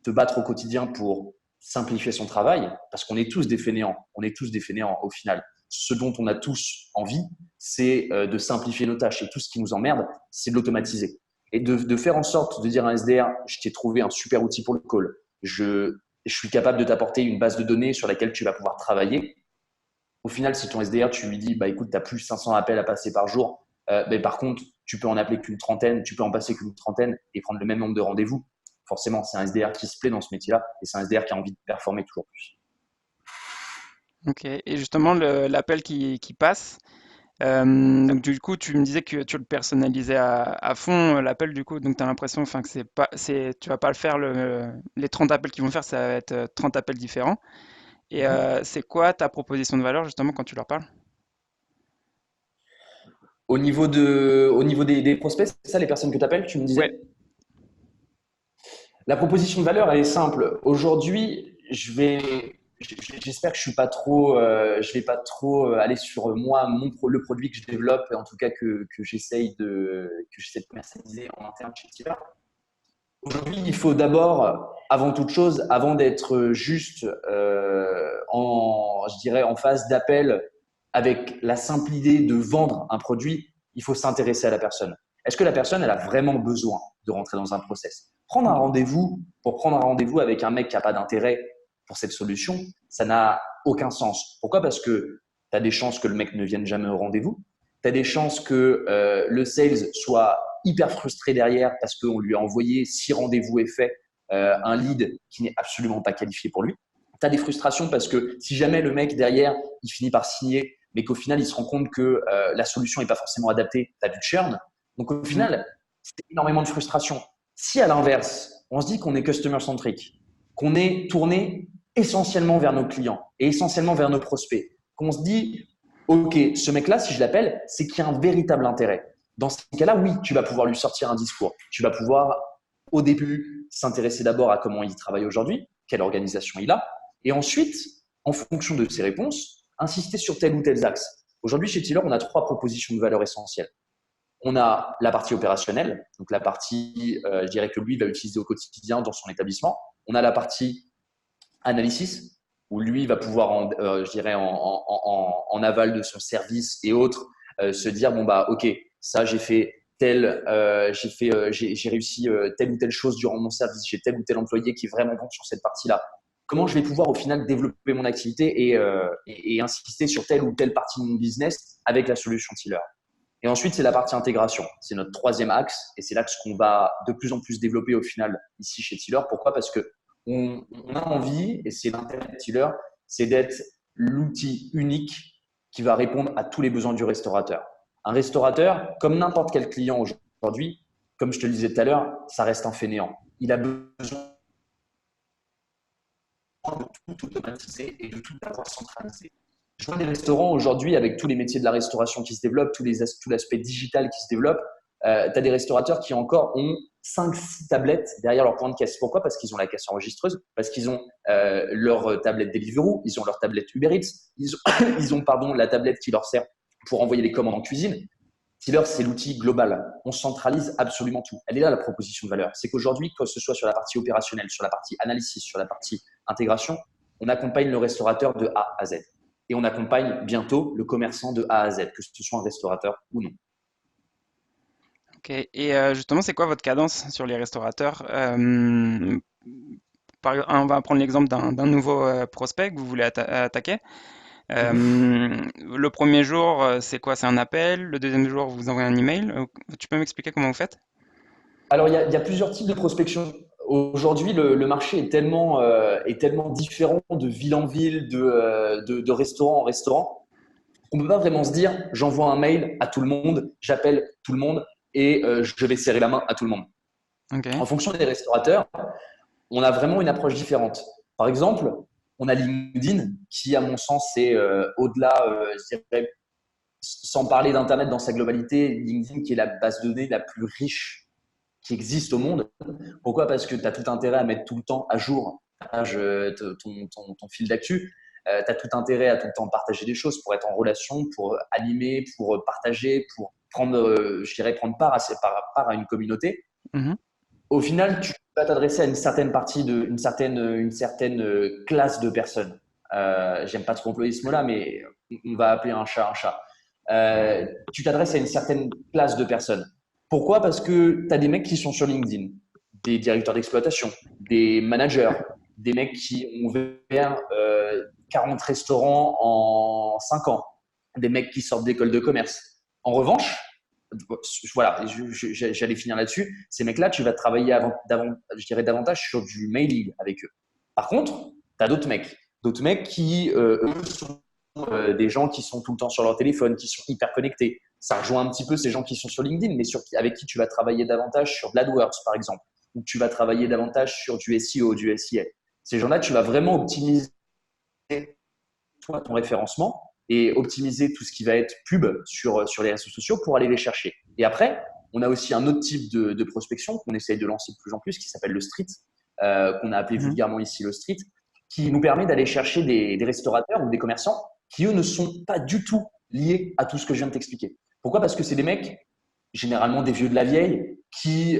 te battre au quotidien pour simplifier son travail, parce qu'on est tous des fainéants, on est tous des fainéants au final. Ce dont on a tous envie, c'est de simplifier nos tâches et tout ce qui nous emmerde, c'est de l'automatiser. Et de faire en sorte de dire à un SDR, je t'ai trouvé un super outil pour le call, je suis capable de t'apporter une base de données sur laquelle tu vas pouvoir travailler. Au final, si ton SDR, tu lui dis, bah écoute, tu as plus 500 appels à passer par jour, mais par contre, tu peux en appeler qu'une trentaine, tu peux en passer qu'une trentaine et prendre le même nombre de rendez-vous. Forcément, c'est un SDR qui se plaît dans ce métier-là et c'est un SDR qui a envie de performer toujours plus. Ok. Et justement, l'appel qui passe, donc du coup, tu me disais que tu le personnalisais à fond, l'appel du coup, donc tu as l'impression, enfin, que tu vas pas le faire les 30 appels qu'ils vont faire, ça va être 30 appels différents. Et Mhm. c'est quoi ta proposition de valeur justement quand tu leur parles? Au niveau des prospects, c'est ça les personnes que tu appelles, tu me Ouais. disais? La proposition de valeur, elle est simple. Aujourd'hui, j'espère que je vais pas trop aller sur moi, le produit que je développe, en tout cas que j'essaie de commercialiser en interne chez Tiller. Aujourd'hui, il faut d'abord, avant toute chose, avant d'être juste je dirais, en phase d'appel avec la simple idée de vendre un produit, il faut s'intéresser à la personne. Est-ce que la personne, elle a vraiment besoin de rentrer dans un process? Pour prendre un rendez-vous avec un mec qui n'a pas d'intérêt pour cette solution, ça n'a aucun sens. Pourquoi? Parce que tu as des chances que le mec ne vienne jamais au rendez-vous. Tu as des chances que le sales soit hyper frustré derrière parce qu'on lui a envoyé 6 rendez-vous et fait un lead qui n'est absolument pas qualifié pour lui. Tu as des frustrations parce que si jamais le mec derrière, il finit par signer, mais qu'au final, il se rend compte que la solution n'est pas forcément adaptée, tu as du churn. Donc au Mhm. final, c'est énormément de frustration. Si à l'inverse, on se dit qu'on est customer-centric, qu'on est tourné essentiellement vers nos clients et essentiellement vers nos prospects, qu'on se dit, OK, ce mec-là, si je l'appelle, c'est qu'il y a un véritable intérêt. Dans ce cas-là, oui, tu vas pouvoir lui sortir un discours. Tu vas pouvoir, au début, s'intéresser d'abord à comment il travaille aujourd'hui, quelle organisation il a, et ensuite, en fonction de ses réponses, insister sur tel ou tel axe. Aujourd'hui, chez Tiller, on a 3 propositions de valeur essentielles. On a la partie opérationnelle, donc la partie, je dirais que lui va utiliser au quotidien dans son établissement. On a la partie analysis, où lui va pouvoir, je dirais, en aval de son service et autres, se dire bon bah ok, ça j'ai réussi telle ou telle chose durant mon service, j'ai tel ou tel employé qui est vraiment bon sur cette partie-là. Comment je vais pouvoir au final développer mon activité et insister sur telle ou telle partie de mon business avec la solution Tiller. Et ensuite, c'est la partie intégration. C'est notre troisième axe et c'est l'axe qu'on va de plus en plus développer au final ici chez Tiller. Pourquoi? Parce que on a envie, et c'est l'intérêt de Tiller, c'est d'être l'outil unique qui va répondre à tous les besoins du restaurateur. Un restaurateur, comme n'importe quel client aujourd'hui, comme je te le disais tout à l'heure, ça reste un fainéant. Il a besoin de tout automatiser et de tout avoir centralisé. Je vois des restaurants aujourd'hui avec tous les métiers de la restauration qui se développent, tout l'aspect digital qui se développe. Tu as des restaurateurs qui encore ont 5-6 tablettes derrière leur point de caisse. Pourquoi? Parce qu'ils ont la caisse enregistreuse, parce qu'ils ont leur tablette Deliveroo, ils ont leur tablette Uber Eats, ils ont pardon, la tablette qui leur sert pour envoyer les commandes en cuisine. Tiller, c'est l'outil global. On centralise absolument tout. Elle est là la proposition de valeur. C'est qu'aujourd'hui, que ce soit sur la partie opérationnelle, sur la partie analysis, sur la partie intégration, on accompagne le restaurateur de A à Z. Et on accompagne bientôt le commerçant de A à Z, que ce soit un restaurateur ou non. Ok. Et justement, c'est quoi votre cadence sur les restaurateurs? On va prendre l'exemple d'un nouveau prospect que vous voulez attaquer. Le premier jour, c'est quoi? C'est un appel. Le deuxième jour, vous envoyez un email. Tu peux m'expliquer comment vous faites? Alors, il y a plusieurs types de prospection. Aujourd'hui, le marché est tellement différent de ville en ville, de restaurant en restaurant, qu'on ne peut pas vraiment se dire j'envoie un mail à tout le monde, j'appelle tout le monde et je vais serrer la main à tout le monde. Ok. En fonction des restaurateurs, on a vraiment une approche différente. Par exemple, on a LinkedIn qui, à mon sens, est au-delà, je dirais, sans parler d'Internet dans sa globalité, LinkedIn qui est la base de données la plus riche qui existe au monde. Pourquoi? Parce que tu as tout intérêt à mettre tout le temps à jour ton fil d'actu. Tu as tout intérêt à tout le temps partager des choses pour être en relation, pour animer, pour partager, pour prendre, je dirais, prendre part à une communauté. Mhm. Au final, tu vas t'adresser à une certaine partie une certaine classe de personnes. J'aime pas trop employer ce mot-là, mais on va appeler un chat un chat. Tu t'adresses à une certaine classe de personnes. Pourquoi? Parce que tu as des mecs qui sont sur LinkedIn, des directeurs d'exploitation, des managers, des mecs qui ont ouvert 40 restaurants en 5 ans, des mecs qui sortent d'école de commerce. En revanche, voilà, j'allais finir là-dessus. Ces mecs-là, tu vas travailler je dirais davantage sur du mailing avec eux. Par contre, tu as d'autres mecs qui, eux, sont des gens qui sont tout le temps sur leur téléphone, qui sont hyper connectés. Ça rejoint un petit peu ces gens qui sont sur LinkedIn, mais avec qui tu vas travailler davantage sur de l'AdWords, par exemple, ou tu vas travailler davantage sur du SEO, du SEA. Ces gens-là, tu vas vraiment optimiser toi, ton référencement et optimiser tout ce qui va être pub sur les réseaux sociaux pour aller les chercher. Et après, on a aussi un autre type de prospection qu'on essaye de lancer de plus en plus qui s'appelle le street, qu'on a appelé Mhm. vulgairement ici le street, qui nous permet d'aller chercher des restaurateurs ou des commerçants qui, eux, ne sont pas du tout liés à tout ce que je viens de t'expliquer. Pourquoi? Parce que c'est des mecs, généralement des vieux de la vieille, qui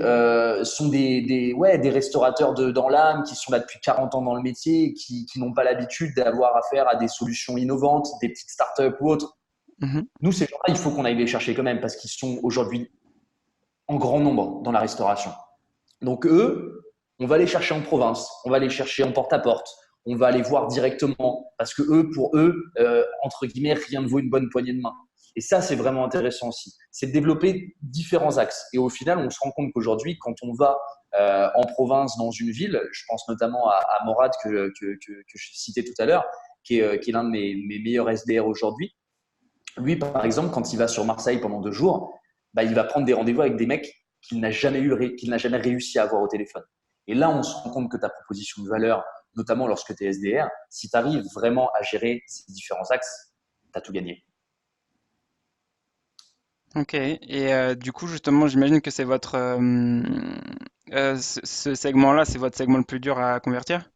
sont ouais, des restaurateurs dans l'âme, qui sont là depuis 40 ans dans le métier, qui n'ont pas l'habitude d'avoir affaire à des solutions innovantes, des petites startups ou autres. Mhm. Nous, ces gens-là, il faut qu'on aille les chercher quand même parce qu'ils sont aujourd'hui en grand nombre dans la restauration. Donc eux, on va les chercher en province, on va les chercher en porte-à-porte, on va les voir directement parce que eux, pour eux, entre guillemets, rien ne vaut une bonne poignée de main. Et ça, c'est vraiment intéressant aussi. C'est de développer différents axes. Et au final, on se rend compte qu'aujourd'hui, quand on va en province, dans une ville, je pense notamment à Morad que je citais tout à l'heure, qui est l'un de mes meilleurs SDR aujourd'hui. Lui, par exemple, quand il va sur Marseille pendant 2 jours, bah, il va prendre des rendez-vous avec des mecs qu'il n'a jamais réussi à avoir au téléphone. Et là, on se rend compte que ta proposition de valeur, notamment lorsque tu es SDR, si tu arrives vraiment à gérer ces différents axes, tu as tout gagné. Ok. Et du coup, justement, j'imagine que c'est votre ce segment-là, c'est votre segment le plus dur à convertir?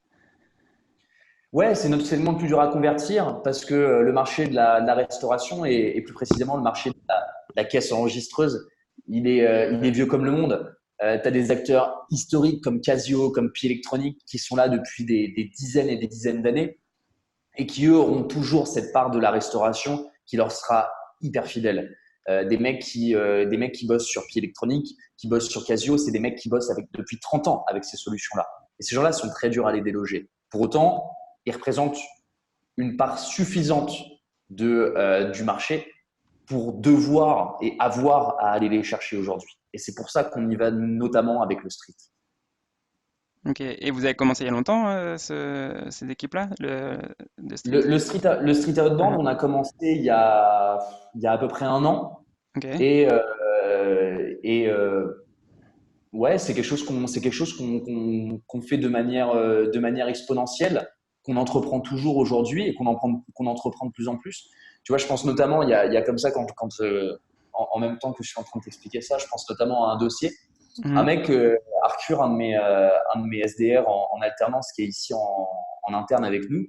Ouais, c'est notre segment le plus dur à convertir parce que le marché de la restauration et plus précisément le marché de la caisse enregistreuse, il est vieux comme le monde. Tu as des acteurs historiques comme Casio, comme Pi Electronic qui sont là depuis des dizaines et des dizaines d'années et qui, eux, auront toujours cette part de la restauration qui leur sera hyper fidèle. Des mecs qui bossent sur Pi Electronic, qui bossent sur Casio, c'est des mecs qui bossent depuis 30 ans avec ces solutions-là. Et ces gens-là sont très durs à les déloger. Pour autant, ils représentent une part suffisante du marché pour devoir et avoir à aller les chercher aujourd'hui. Et c'est pour ça qu'on y va notamment avec le street. Ok. Et vous avez commencé il y a longtemps, cette équipe-là, de Street? Le street outbound, Mhm. on a commencé il y a à peu près un an. Ok. Et ouais, c'est quelque chose qu'on fait de manière exponentielle, qu'on entreprend toujours aujourd'hui et qu'on entreprend de plus en plus. Tu vois, je pense notamment, il y a comme ça en même temps que je suis en train de t'expliquer ça, je pense notamment à un dossier. Un Mhm. mec, Arthur, un de mes SDR en alternance qui est ici en interne avec nous,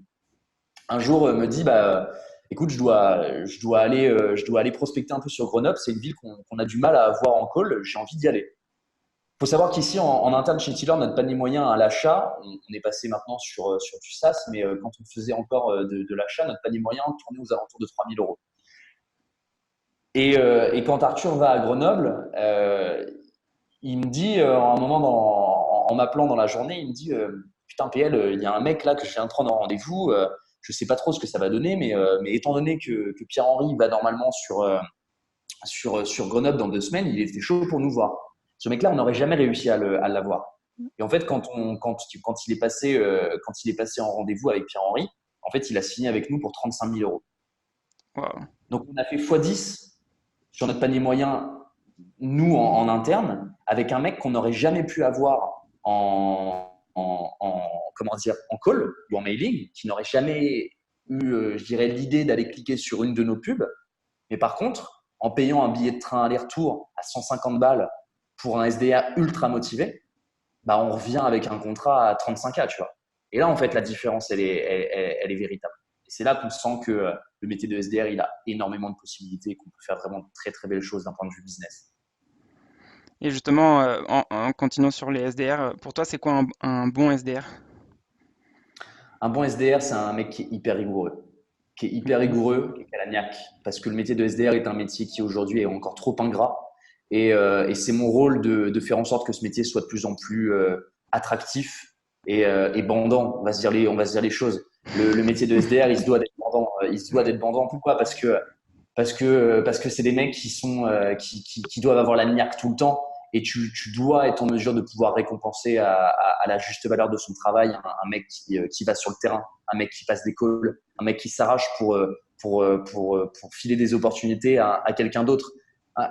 un jour me dit bah écoute, je dois aller prospecter un peu sur Grenoble, c'est une ville qu'on a du mal à avoir en call, j'ai envie d'y aller. Il faut savoir qu'ici, en interne chez Tiller, notre panier moyen à l'achat, on est passé maintenant sur du SaaS, mais quand on faisait encore de l'achat, notre panier moyen tournait aux alentours de 3 000 euros. Et quand Arthur va à Grenoble, il me dit, à un moment en m'appelant dans la journée, il me dit putain, PL, il y a un mec là que je viens de prendre en rendez-vous, je sais pas trop ce que ça va donner, mais étant donné que Pierre-Henri va normalement sur Grenoble dans 2 semaines, il était chaud pour nous voir. Ce mec-là, on n'aurait jamais réussi à l'avoir. Et en fait, quand il est passé en rendez-vous avec Pierre-Henri, en fait, il a signé avec nous pour 35 000 euros. Wow. Donc, on a fait x10 sur notre panier moyen, nous, en interne, avec un mec qu'on n'aurait jamais pu avoir comment dire, en call ou en mailing, qui n'aurait jamais eu, je dirais, l'idée d'aller cliquer sur une de nos pubs. Mais par contre, en payant un billet de train aller-retour à 150 balles pour un SDA ultra motivé, bah, on revient avec un contrat à 35K, tu vois. Et là, en fait, la différence, elle est véritable. Et c'est là qu'on sent que le métier de SDR, il a énormément de possibilités et qu'on peut faire vraiment de très, très belles choses d'un point de vue business. Et justement, en continuant sur les SDR, pour toi, c'est quoi un bon SDR? Un bon SDR, c'est un mec qui est hyper rigoureux, Ok. qui a la niaque. Parce que le métier de SDR est un métier qui aujourd'hui est encore trop ingrat. Et c'est mon rôle de faire en sorte que ce métier soit de plus en plus attractif et bandant. On va se dire les choses. Le métier de SDR, il se doit d'être bandant. Il se doit d'être bandant. Pourquoi? Parce que c'est des mecs qui doivent avoir la niaque tout le temps et tu dois être en mesure de pouvoir récompenser à la juste valeur de son travail un mec qui va sur le terrain, un mec qui passe des calls, un mec qui s'arrache pour filer des opportunités à quelqu'un d'autre.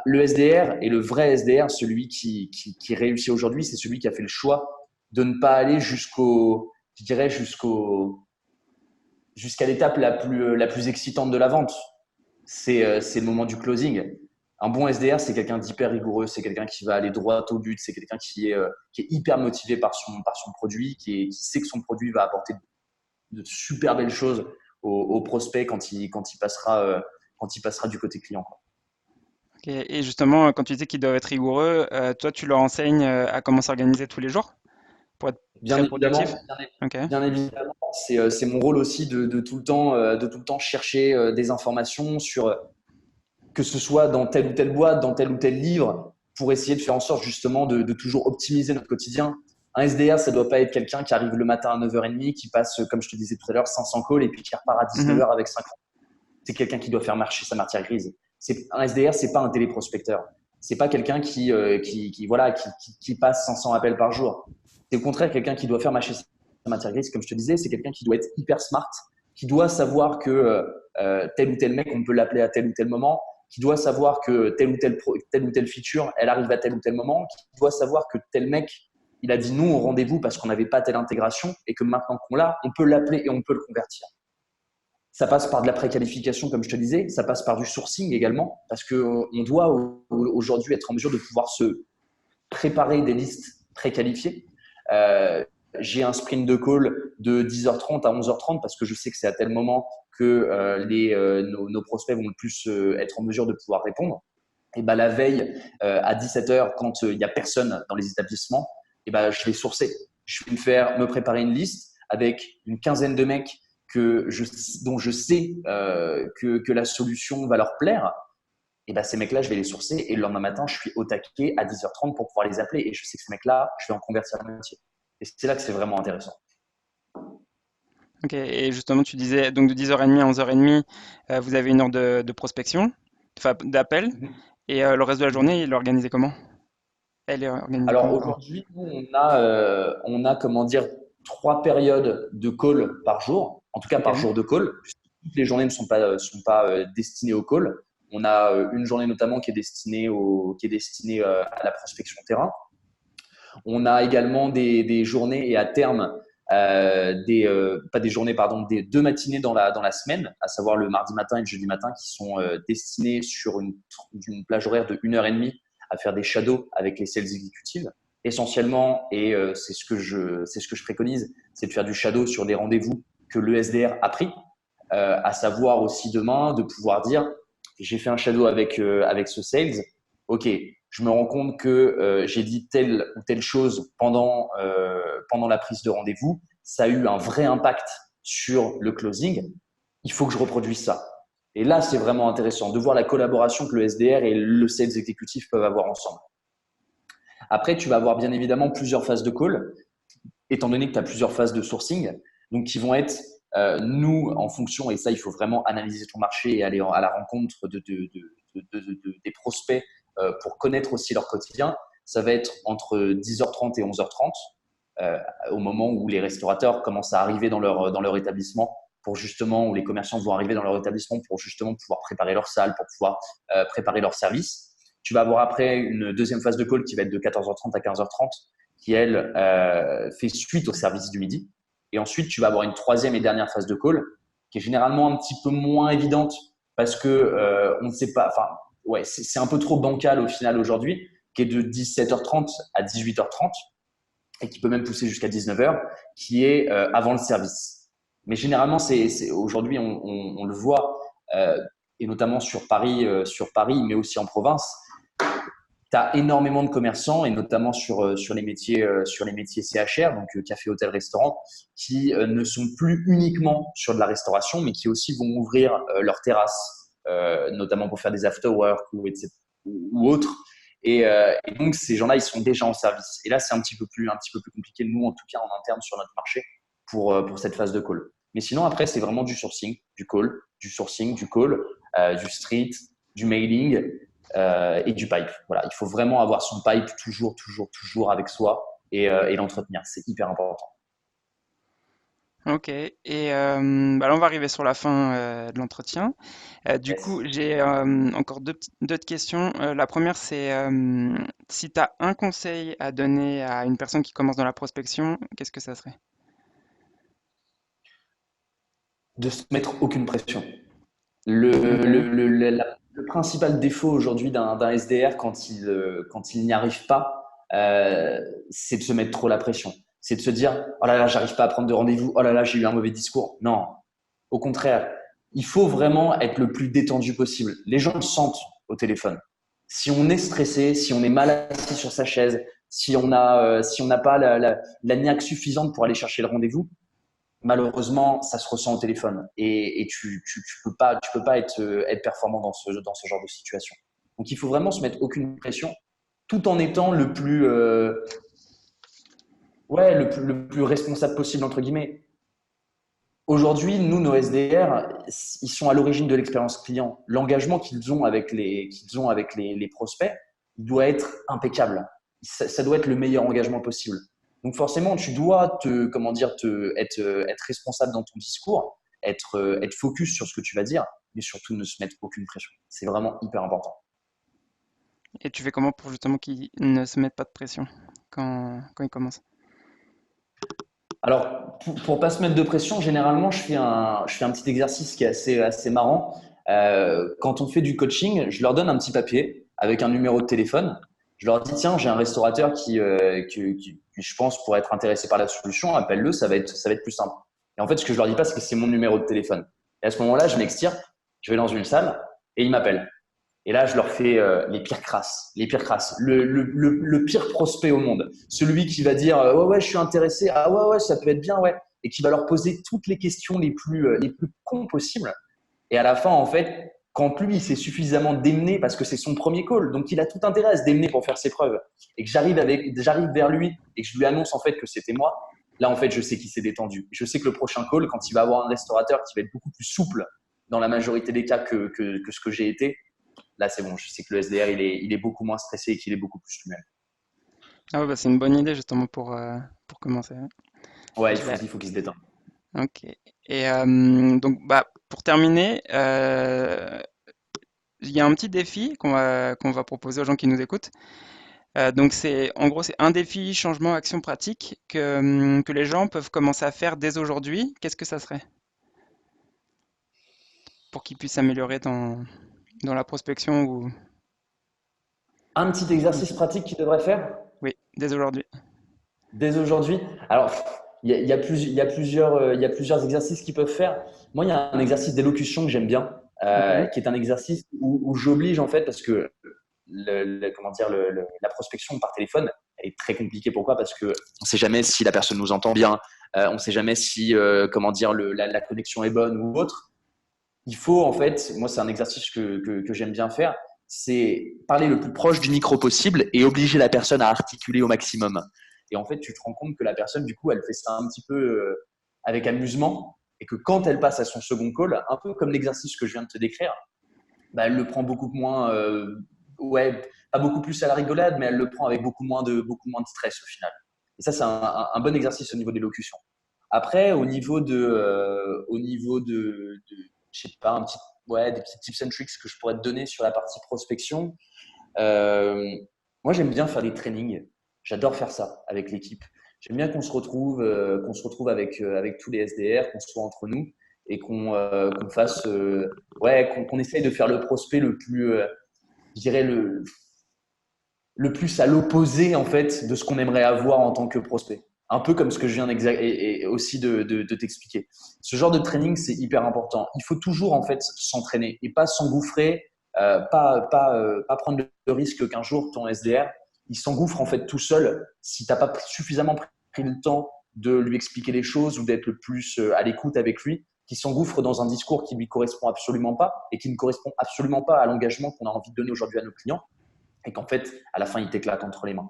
Le SDR et le vrai SDR, celui qui réussit aujourd'hui, c'est celui qui a fait le choix de ne pas aller je dirais, jusqu'à l'étape la plus excitante de la vente. C'est le moment du closing. Un bon SDR, c'est quelqu'un d'hyper rigoureux, c'est quelqu'un qui va aller droit au but, c'est quelqu'un qui est hyper motivé par son produit, qui sait que son produit va apporter de super belles choses au prospect quand il passera du côté client. Ok. Et justement, quand tu dis qu'ils doivent être rigoureux, toi, tu leur enseignes à comment s'organiser tous les jours pour être Bien très productif? évidemment, Ok. bien évidemment, c'est mon rôle aussi de tout le temps chercher des informations sur que ce soit dans telle ou telle boîte, dans tel ou tel livre, pour essayer de faire en sorte justement de toujours optimiser notre quotidien. Un SDR, ça ne doit pas être quelqu'un qui arrive le matin à 9h30, qui passe, comme je te disais tout à l'heure, 500 calls et puis qui repart à Mhm. 19h avec 50. C'est quelqu'un qui doit faire marcher sa matière grise. Un SDR, c'est pas un téléprospecteur. C'est pas quelqu'un qui passe 500 appels par jour. C'est au contraire quelqu'un qui doit faire marcher sa matière grise. Comme je te disais, c'est quelqu'un qui doit être hyper smart, qui doit savoir que tel ou tel mec, on peut l'appeler à tel ou tel moment, qui doit savoir que telle ou telle feature, elle arrive à tel ou tel moment, qui doit savoir que tel mec, il a dit non au rendez-vous parce qu'on n'avait pas telle intégration et que maintenant qu'on l'a, on peut l'appeler et on peut le convertir. Ça passe par de la préqualification, comme je te disais. Ça passe par du sourcing également, parce qu'on doit aujourd'hui être en mesure de pouvoir se préparer des listes préqualifiées. Euh, j'ai un sprint de call de 10h30 à 11h30 parce que je sais que c'est à tel moment que nos prospects vont le plus être en mesure de pouvoir répondre. Et ben, la veille à 17h, quand il n'y a personne dans les établissements, et ben, je vais sourcer. Je vais me préparer une liste avec une quinzaine de mecs dont je sais que la solution va leur plaire. Et ben, ces mecs-là, je vais les sourcer et le lendemain matin, je suis au taquet à 10h30 pour pouvoir les appeler. Et je sais que ces mecs-là, je vais en convertir la moitié. Et c'est là que c'est vraiment intéressant. Ok. Et justement, tu disais donc de 10h30 à 11h30, vous avez une heure de prospection, enfin d'appel, et le reste de la journée, il est organisé comment? Elle est organisée Alors comment, pardon? aujourd'hui, nous, on a comment dire, 3 périodes de call par jour, en tout cas Ok. par jour de call. Toutes les journées ne sont pas destinées au call. On a une journée notamment qui est destinée à la prospection terrain. On a également des journées et à terme, pas des journées, pardon, des 2 matinées dans la semaine, à savoir le mardi matin et le jeudi matin, qui sont destinées sur une plage horaire de 1h30 à faire des shadows avec les sales exécutives essentiellement, et c'est ce que je préconise, c'est de faire du shadow sur des rendez-vous que le SDR a pris, à savoir aussi demain de pouvoir dire j'ai fait un shadow avec ce sales, ok, je me rends compte que j'ai dit telle ou telle chose pendant la prise de rendez-vous, ça a eu un vrai impact sur le closing, il faut que je reproduise ça. Et là, c'est vraiment intéressant de voir la collaboration que le SDR et le sales exécutif peuvent avoir ensemble. Après, tu vas avoir bien évidemment plusieurs phases de call, étant donné que tu as plusieurs phases de sourcing, donc qui vont être, nous, en fonction, et ça, il faut vraiment analyser ton marché et aller à la rencontre des prospects pour connaître aussi leur quotidien. Ça va être entre 10h30 et 11h30, au moment où les restaurateurs commencent à arriver dans leur établissement pour justement, où les commerçants vont arriver dans leur établissement pour justement pouvoir préparer leur salle, pour pouvoir préparer leur service. Tu vas avoir après une deuxième phase de call qui va être de 14h30 à 15h30, qui, elle, fait suite au service du midi. Et ensuite, tu vas avoir une troisième et dernière phase de call qui est généralement un petit peu moins évidente parce que on ne sait pas, enfin, ouais, c'est un peu trop bancal au final aujourd'hui, qui est de 17h30 à 18h30 et qui peut même pousser jusqu'à 19h, qui est avant le service. Mais généralement, aujourd'hui, on le voit, et notamment sur Paris, mais aussi en province, tu as énormément de commerçants, et notamment sur les métiers CHR, donc café, hôtel, restaurant, qui ne sont plus uniquement sur de la restauration, mais qui aussi vont ouvrir leur terrasse, notamment pour faire des after-work ou autres. Et donc, ces gens-là, ils sont déjà en service. Et là, c'est un petit peu plus compliqué, nous, en tout cas, en interne sur notre marché, pour cette phase de call. Mais sinon, après, c'est vraiment du sourcing, du call, du sourcing, du call, du street, du mailing et du pipe. Voilà, il faut vraiment avoir son pipe toujours avec soi et l'entretenir. C'est hyper important. Ok. Et bah là, on va arriver sur la fin de l'entretien. Du coup, Yes. j'ai encore d'autres questions. La première, c'est si tu as un conseil à donner à une personne qui commence dans la prospection, qu'est-ce que ça serait? de se mettre aucune pression. Le, Ok. le principal défaut aujourd'hui d'un SDR quand il n'y arrive pas, c'est de se mettre trop la pression. C'est de se dire, oh là là, j'arrive pas à prendre de rendez-vous, oh là là, j'ai eu un mauvais discours. Non, au contraire, il faut vraiment être le plus détendu possible. Les gens le sentent au téléphone. Si on est stressé, si on est mal assis sur sa chaise, si on n'a pas la niaque suffisante pour aller chercher le rendez-vous, malheureusement, ça se ressent au téléphone et tu peux pas être performant dans ce genre de situation. Donc, il faut vraiment se mettre aucune pression tout en étant le plus responsable possible, entre guillemets. Aujourd'hui, nous, nos SDR, ils sont à l'origine de l'expérience client. L'engagement qu'ils ont avec les prospects, il doit être impeccable. Ça doit être le meilleur engagement possible. Donc forcément, tu dois être responsable dans ton discours, être focus sur ce que tu vas dire, mais surtout ne se mettre aucune pression. C'est vraiment hyper important. Et tu fais comment pour justement qu'ils ne se mettent pas de pression quand ils commencent? Alors, pour pas se mettre de pression, généralement, je fais un petit exercice qui est assez marrant. Quand on fait du coaching, je leur donne un petit papier avec un numéro de téléphone. Je leur dis, tiens, j'ai un restaurateur qui, je pense, pourrait être intéressé par la solution. Appelle-le, ça va être plus simple. Et en fait, ce que je leur dis pas, c'est que c'est mon numéro de téléphone. Et à ce moment-là, je m'extire, je vais dans une salle et ils m'appellent. Et là, je leur fais les pires crasses, les pires crasses, le pire prospect au monde. Celui qui va dire ouais, ouais, je suis intéressé, ah ouais, ouais, ça peut être bien, ouais. Et qui va leur poser toutes les questions les plus cons possibles. Et à la fin, en fait, quand lui, il s'est suffisamment démené parce que c'est son premier call, donc il a tout intérêt à se démener pour faire ses preuves, et que j'arrive vers lui et que je lui annonce en fait que c'était moi, là, en fait, je sais qu'il s'est détendu. Je sais que le prochain call, quand il va avoir un restaurateur qui va être beaucoup plus souple dans la majorité des cas que ce que j'ai été, là, c'est bon. Je sais que le SDR, il est beaucoup moins stressé et qu'il est beaucoup plus lui-même. Ah ouais, bah, c'est une bonne idée justement pour commencer, ouais. Ouais, Je l'ai. il faut qu'il se détende. Ok. Et donc, bah, pour terminer, il y a un petit défi qu'on va proposer aux gens qui nous écoutent. Donc, en gros, c'est un défi, changement, action pratique que les gens peuvent commencer à faire dès aujourd'hui. Qu'est-ce que ça serait pour qu'ils puissent s'améliorer dans la prospection ou Un petit exercice pratique qu'il devrait faire oui, dès aujourd'hui. dès aujourd'hui. Alors, il y a plusieurs exercices qu'ils peuvent faire. Moi, il y a un exercice d'élocution que j'aime bien, Ok. qui est un exercice où j'oblige, en fait, parce que comment dire, la prospection par téléphone, elle est très compliquée. Pourquoi? Parce que on ne sait jamais si la personne nous entend bien, on ne sait jamais si, comment dire, la connexion est bonne ou autre. Il faut en fait, moi c'est un exercice que j'aime bien faire, c'est parler le plus proche du micro possible et obliger la personne à articuler au maximum. Et en fait, tu te rends compte que la personne, du coup, elle fait ça un petit peu avec amusement et que quand elle passe à son second call, un peu comme l'exercice que je viens de te décrire, bah, elle le prend beaucoup moins, ouais, pas beaucoup plus à la rigolade, mais elle le prend avec beaucoup moins de stress au final. Et ça, c'est un bon exercice au niveau de l'élocution. Après, au niveau je sais pas, des petits tips and tricks que je pourrais te donner sur la partie prospection. Euh, Moi, j'aime bien faire des trainings. J'adore faire ça avec l'équipe. J'aime bien qu'on se retrouve avec tous les SDR, qu'on soit entre nous et qu'on fasse, qu'on essaye de faire le prospect le plus, je dirais le plus à l'opposé en fait de ce qu'on aimerait avoir en tant que prospect. Un peu comme ce que je viens et aussi de t'expliquer. Ce genre de training, c'est hyper important. Il faut toujours en fait s'entraîner et pas s'engouffrer, pas prendre le risque qu'un jour ton SDR, il s'engouffre en fait tout seul si tu n'as pas suffisamment pris le temps de lui expliquer les choses ou d'être le plus à l'écoute avec lui, qui s'engouffre dans un discours qui lui correspond absolument pas et qui ne correspond absolument pas à l'engagement qu'on a envie de donner aujourd'hui à nos clients et qu'en fait, à la fin, il t'éclate entre les mains.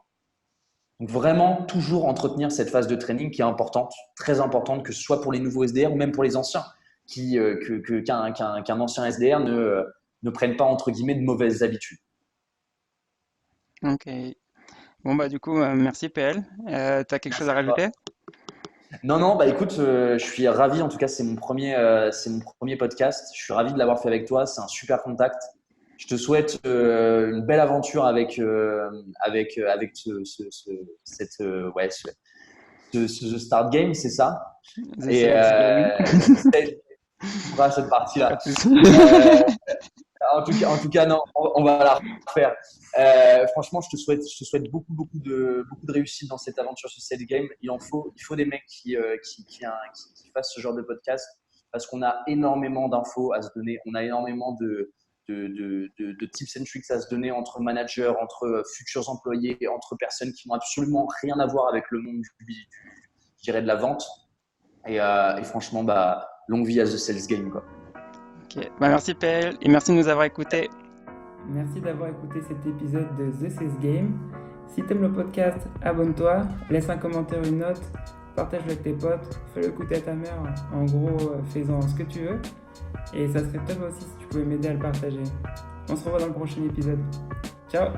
Donc vraiment, toujours entretenir cette phase de training qui est importante, très importante, que ce soit pour les nouveaux SDR ou même pour les anciens, qu'un ancien SDR ne prenne pas, entre guillemets, de mauvaises habitudes. Ok. Bon, bah, du coup, merci PL. T'as quelque chose Merci à à rajouter? toi. Non, non, bah écoute, je suis ravi, en tout cas, c'est mon premier podcast. Je suis ravi de l'avoir fait avec toi, c'est un super contact. Je te souhaite une belle aventure avec ce Start Game, c'est ça? The Et Sales Game. On fera cette Pas partie-là. de souci. En tout cas, non, on va la refaire. Franchement, je te souhaite beaucoup de réussite dans cette aventure sur Sales Game. Il faut des mecs qui fassent ce genre de podcast parce qu'on a énormément d'infos à se donner. On a énormément de tips and tricks à se donner entre managers, entre futurs employés, entre personnes qui n'ont absolument rien à voir avec le monde je dirais de la vente. Et franchement, bah, longue vie à The Sales Game, quoi. Ok. Bah, merci PL et merci de nous avoir écoutés. Merci d'avoir écouté cet épisode de The Sales Game. Si t'aimes le podcast, abonne-toi, laisse un commentaire, une note, partage-le avec tes potes, fais-le écouter à ta mère. En gros, fais-en ce que tu veux. Et ça serait top aussi si tu pouvais m'aider à le partager. On se revoit dans le prochain épisode. Ciao!